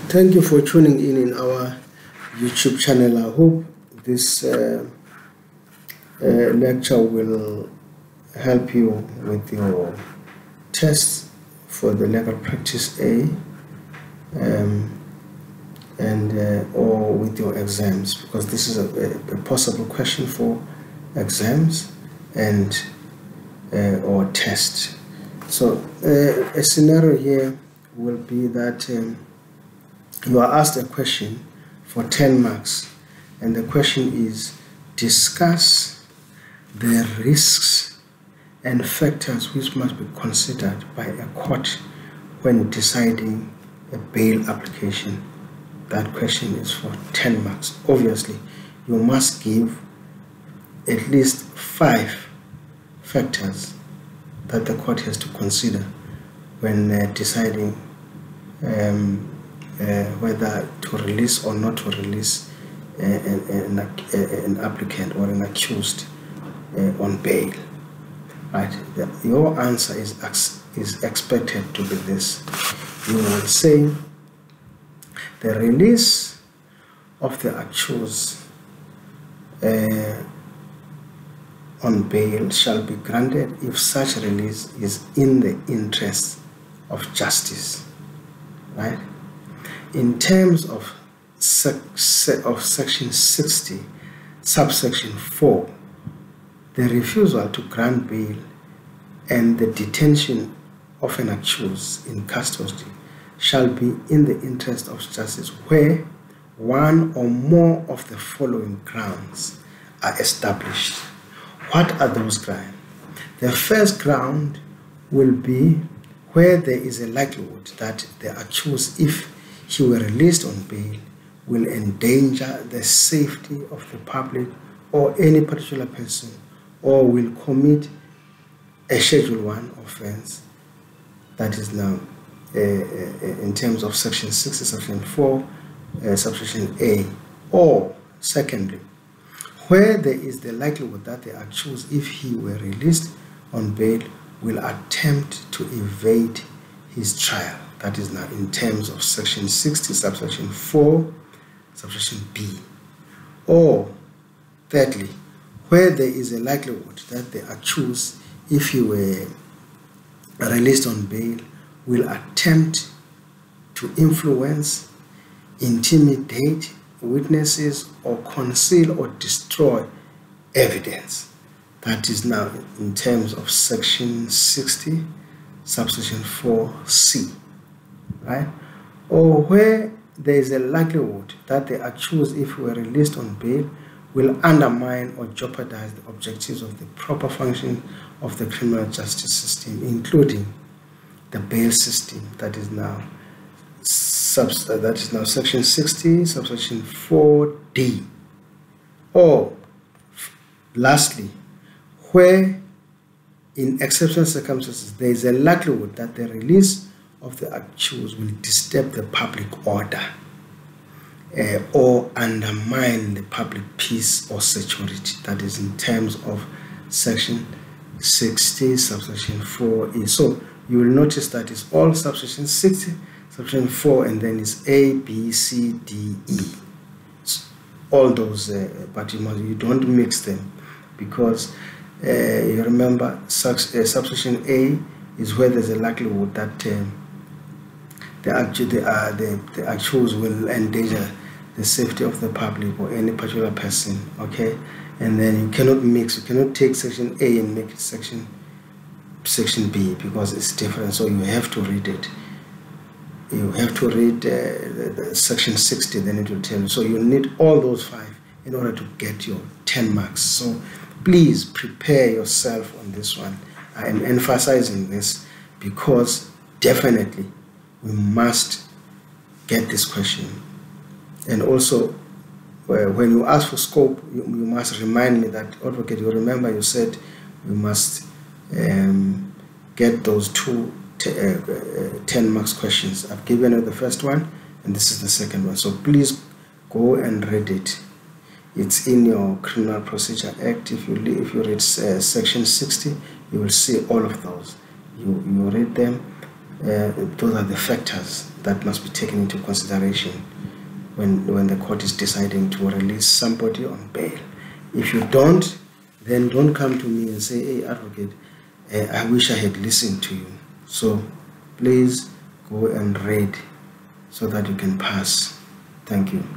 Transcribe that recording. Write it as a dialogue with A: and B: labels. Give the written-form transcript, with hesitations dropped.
A: Thank you for tuning in our YouTube channel. I hope this lecture will help you with your tests for the legal practice A or with your exams, because this is a possible question for exams and or tests. So a scenario here will be that you are asked a question for 10 marks, and the question is: discuss the risks and factors which must be considered by a court when deciding a bail application. That question is for 10 marks. Obviously, you must give at least 5 factors that the court has to consider when deciding whether to release or not to release an applicant or an accused on bail. Right? Your answer is expected to be this. You will say the release of the accused on bail shall be granted if such release is in the interest of justice. Right? In terms of section 60, subsection 4, the refusal to grant bail and the detention of an accused in custody shall be in the interest of justice where one or more of the following grounds are established. What are those grounds? The first ground will be where there is a likelihood that the accused, if he were released on bail, will endanger the safety of the public or any particular person, or will commit a Schedule 1 offense, that is now in terms of section 60, section 4, subsection A. Or secondly, where there is the likelihood that the accused, if he were released on bail, will attempt to evade his trial. That is now in terms of section 60, subsection 4, subsection B. Or thirdly, where there is a likelihood that the accused, if he were released on bail, will attempt to influence, intimidate witnesses, or conceal or destroy evidence. That is now in terms of section 60, subsection 4C. Right? Or where there is a likelihood that the accused, if he were released on bail, will undermine or jeopardize the objectives of the proper function of the criminal justice system, including the bail system. That is now section 60, subsection 4D. Or lastly, where in exceptional circumstances there is a likelihood that the release of the accused will disturb the public order or undermine the public peace or security. That is in terms of section 60, subsection 4E. So you will notice that it's all subsection 60, subsection 4, and then it's A, B, C, D, E. It's all those, but you don't mix them, because you remember subsection A is where there's a likelihood that the accused will endanger the safety of the public or any particular person. Okay, and then you cannot mix. You cannot take section A and make it section B, because it's different. So you have to read it. You have to read the section 60, then it will tell you. So you need all those 5 in order to get your 10 marks. So please prepare yourself on this one. I am emphasizing this because definitely we must get this question. And also, when you ask for scope, you must remind me that, advocate, you remember you said we must get those 2 10 marks questions. I've given you the first one, and this is the second one. So please go and read it. It's in your Criminal Procedure Act. If you read section 60, you will see all of those. You read them, Those are the factors that must be taken into consideration when the court is deciding to release somebody on bail. If you don't, then don't come to me and say, hey, advocate, I wish I had listened to you. So please go and read so that you can pass. Thank you.